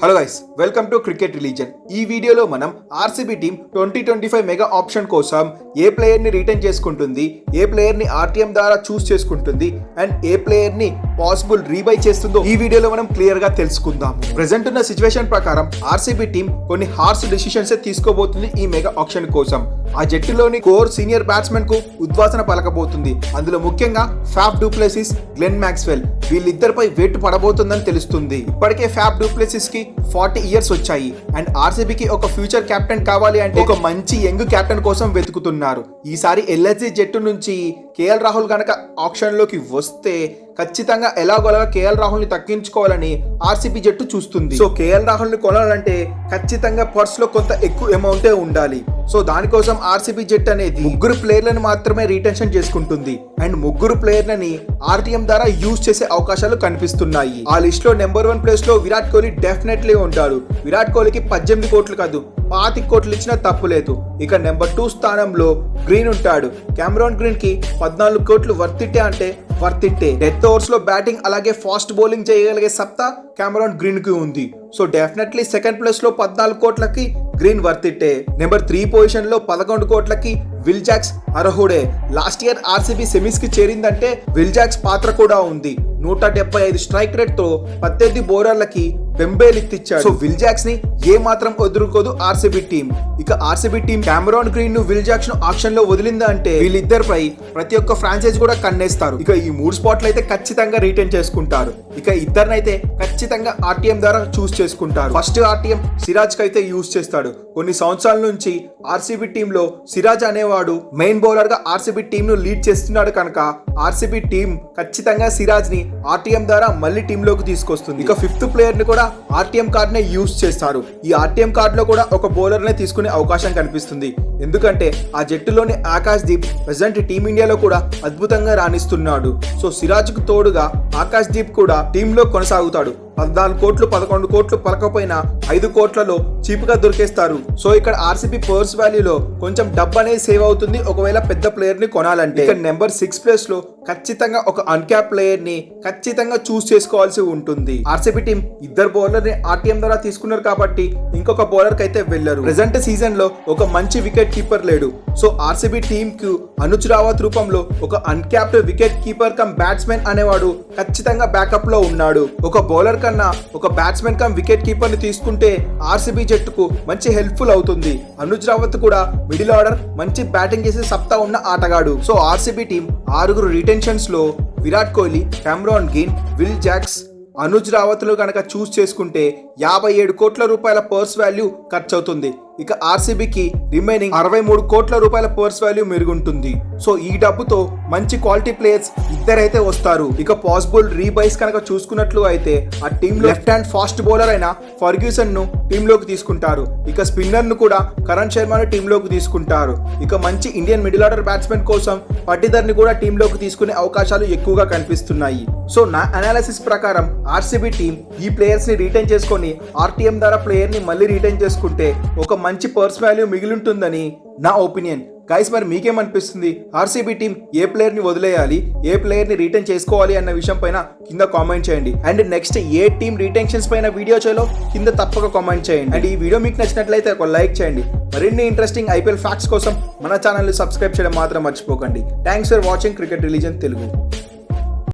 Hello guys, welcome to cricket religion. ఈ వీడియోలో మనం ఆర్సీబీ టీం 2025 మెగా ఆప్షన్ కోసం ఏ ప్లేయర్ని రిటైన్ చేసుకుంటుంది, ఏ ప్లేయర్ని ఆర్టీఎం ద్వారా చూస్ చేసుకుంటుంది అండ్ ఏ ప్లేయర్ని పాసిబుల్ రీబై చేస్తుందో ఈ వీడియోలో మనం క్లియర్గా తెలుసుకుందాం. ప్రెసెంట్ ఉన్న సిచ్యువేషన్ ప్రకారం ఆర్సీబీ టీం కొన్ని హార్స్ డిసిషన్స్ తీసుకోబోతుంది ఈ మెగా ఆప్షన్ కోసం. ఆ జట్టులోని కోర్ సీనియర్ బ్యాట్స్మెన్ కు ఉద్వాసన పలకబోతుంది. అందులో ముఖ్యంగా Faf du Plessis, Glenn Maxwell వీళ్ళిద్దరిపై వేటు పడబోతుందని తెలుస్తుంది. ఇప్పటికే ఫ్యాఫ్ డు ప్లెసిస్ కి 40 ఇయర్స్ వచ్చాయి అండ్ ఆర్సీబీకి ఒక ఫ్యూచర్ కెప్టెన్ కావాలి అంటే ఒక మంచి యంగ్ కెప్టెన్ కోసం వెతుకుతున్నారు. ఈసారి ఎల్ఎస్జీ జట్టు నుంచి కేఎల్ రాహుల్ గనక ఆప్షన్ లోకి వస్తే ఖచ్చితంగా ఎలాగోలాగా కేఎల్ రాహుల్ ని తగ్గించుకోవాలని ఆర్సీబీ జట్టు చూస్తుంది. సో కేఎల్ రాహుల్ ని కొనాలంటే ఖచ్చితంగా పర్స్ లో కొంత ఎక్కువ అమౌంటే ఉండాలి. సో దానికోసం ఆర్సీబీ జట్టు అనేది ముగ్గురు ప్లేయర్లను మాత్రమే రిటెన్షన్ చేసుకుంటుంది అండ్ ముగ్గురు ప్లేయర్లని ఆర్టీఎం ద్వారా యూజ్ చేసే అవకాశాలు కనిపిస్తున్నాయి. ఆ లిస్ట్ లో నెంబర్ 1 ప్లేస్ లో విరాట్ కోహ్లీ డెఫినెట్లీ ఉంటాడు. విరాట్ కోహ్లీకి 18 కోట్లు కాదు 25 కోట్లు ఇచ్చినా తప్పు లేదు. ఇక నెంబర్ 2 స్థానంలో గ్రీన్ ఉంటాడు. కెమెరాన్ గ్రీన్ కి 14 కోట్లు వర్తిట్టే అంటే వర్తిట్టే. డెత్ ఓవర్స్ లో బ్యాటింగ్ అలాగే ఫాస్ట్ బౌలింగ్ చేయగలిగే సత్తా కెమెరాన్ గ్రీన్ కి ఉంది. సో డెఫినెట్లీ సెకండ్ ప్లేస్ లో 14 కోట్లకి గ్రీన్ వర్తిట్టే. నెంబర్ 3 పొజిషన్ లో 11 కోట్లకి విల్ జాక్స్ అర్హుడే. లాస్ట్ ఇయర్ ఆర్సీబీ సెమీస్ కి చేరిందంటే విల్ జాక్స్ పాత్ర కూడా ఉంది. 175 స్ట్రైక్ రేట్ తో 18 బౌలర్లకి బెంబేలెత్తిచ్చాడు. సో విల్ జాక్స్ ని ఏ మాత్రం వదులుకోదు ఆర్సీబీ టీం. ఇక ఆర్సీబీ టీం కెమెరాన్ గ్రీన్ ను విల్ జాక్స్ ను ఆప్షన్ లో వదిలిందా అంటే వీళ్ళిద్దరిపై ప్రతి ఒక్క ఫ్రాంచైజ్ కూడా కన్నేస్తారు. ఇక ఈ 3 స్పాట్లు అయితే ఖచ్చితంగా రిటైన్ చేసుకుంటారు. ఇక ఇద్దరినైతే ఖచ్చితంగా ఆర్టీఎం ద్వారా చూస్ చేసుకుంటారు. ఫస్ట్ ఆర్టీఎం సిరాజ్ కి అయితే యూజ్ చేస్తాడు. కొన్ని సంవత్సరాల నుంచి ఆర్సీబీ టీమ్ లో సిరాజ్ అనేవాడు మెయిన్ బౌలర్ గా ఆర్సీబీ టీం ను లీడ్ చేస్తున్నాడు కనుక ఆర్సీబీ టీం ఖచ్చితంగా సిరాజ్ ని ఆర్టీఎం ద్వారా మళ్ళీ టీమ్ లోకి తీసుకొస్తుంది. ఇక 5th ప్లేయర్ ని కూడా ఆర్టీఎం కార్డ్ నే యూజ్ చేస్తారు. ఈ ఆర్టీఎం కార్డ్ లో కూడా ఒక బౌలర్ నే తీసుకునే అవకాశం కనిపిస్తుంది. ఎందుకంటే ఆ జట్టులోని ఆకాష్ దీప్ ప్రెసెంట్ టీమిండియాలో కూడా అద్భుతంగా రాణిస్తున్నాడు. సో సిరాజ్ కు తోడుగా ఆకాష్ దీప్ కూడా టీమ్ లో కొనసాగుతాడు. 14 కోట్లు 11 కోట్లు పలకపోయినా 5 కోట్లలో చీప్ గా దొరికేస్తారు. సో ఇక్కడ ఆర్సీబీ పర్స్ వాల్యూలో కొంచెం డబ్బు అనేది సేవ్ అవుతుంది ఒకవేళ పెద్ద ప్లేయర్ ని కొనాలంటే. ఇక్కడ నెంబర్ 6 ప్లేస్ లో ఖచ్చితంగా ఒక అన్క్యాప్ ప్లేయర్ ని ఖచ్చితంగా చూస్ చేసుకోవాల్సి ఉంటుంది. ఆర్సీబీ టీం ఇద్దరు బౌలర్ ని ఆర్టీఎం ద్వారా తీసుకున్నారు కాబట్టి ఇంకొక బౌలర్ కి అయితే వెళ్లరు. ప్రెసెంట్ సీజన్ లో ఒక మంచి వికెట్ కీపర్ లేడు. సో ఆర్సీబీ టీం కు అనుజ్ రావత్ రూపంలో ఒక uncapped wicket keeper cum batsmen అనేవాడు ఖచ్చితంగా బ్యాకప్ లో ఉన్నాడు. ఒక బౌలర్ కన్నా ఒక బ్యాట్స్మెన్ కమ్ వికెట్ కీపర్ ని తీసుకుంటే ఆర్సీబీ జట్టుకు మంచి హెల్ప్ఫుల్ అవుతుంది. అనుజ్ రావత్ కూడా మిడిల్ ఆర్డర్ మంచి బ్యాటింగ్ చేసే సత్తా ఉన్న ఆటగాడు. సో ఆర్సీబీ టీం 6 రిటెన్షన్స్ లో Virat Kohli, Cameron Green, Will Jacks, Anuj Rawat లు కనుక చూస్ చేసుకుంటే 57 కోట్ల రూపాయల పర్స్ వాల్యూ ఖర్చు అవుతుంది. ఇక ఆర్సీబీకి రిమైనింగ్ 63 కోట్ల రూపాయల పర్స్ వాల్యూ మెరుగుంటుంది. సో ఈ డబ్బుతో మంచి క్వాలిటీ ప్లేయర్స్ ఇద్దరైతే వస్తారు. ఇక పాసిబుల్ రీబైస్ కనుక చూసుకున్నట్లు అయితే ఆ టీమ్ లో లెఫ్ట్ హ్యాండ్ ఫాస్ట్ బౌలర్ అయిన ఫర్గ్యూసన్ ను టీమ్ లోకి తీసుకుంటారు. ఇక స్పిన్నర్ ను కూడా కరణ్ శర్మను టీమ్ లోకి తీసుకుంటారు. ఇక మంచి ఇండియన్ మిడిల్ ఆర్డర్ బ్యాట్స్మెన్ కోసం పట్టిదర్ ని కూడా టీమ్ లోకి తీసుకునే అవకాశాలు ఎక్కువగా కనిపిస్తున్నాయి. సో నా అనాలిసిస్ ప్రకారం ఆర్సీబీ టీం ఈ ప్లేయర్స్ ని రిటైన్ చేసుకొని ఆర్టీఎం ద్వారా ప్లేయర్ ని మళ్ళీ రిటైన్ చేసుకుంటే ఒక మంచి పర్స్ వాల్యూ మిగిలింటుందని నా ఒపీనియన్. గైస్ మరి మీకేమనిపిస్తుంది? ఆర్సీబీ టీం ఏ ప్లేయర్ ని వదిలేయాలి, ఏ ప్లేయర్ ని రిటైన్ చేసుకోవాలి అన్న విషయం పైన కింద కామెంట్ చేయండి. And next A team retentions పైన వీడియో చేయాలో కింద తప్పక కామెంట్ చేయండి. అండ్ ఈ వీడియో మీకు నచ్చినట్లయితే ఒక లైక్ చేయండి. మరిన్ని ఇంట్రెస్టింగ్ ఐపీఎల్ ఫ్యాక్ట్స్ కోసం మన ఛానల్ ని సబ్స్క్రైబ్ చేయడం మాత్రం మర్చిపోకండి. Thanks for watching cricket religion Telugu.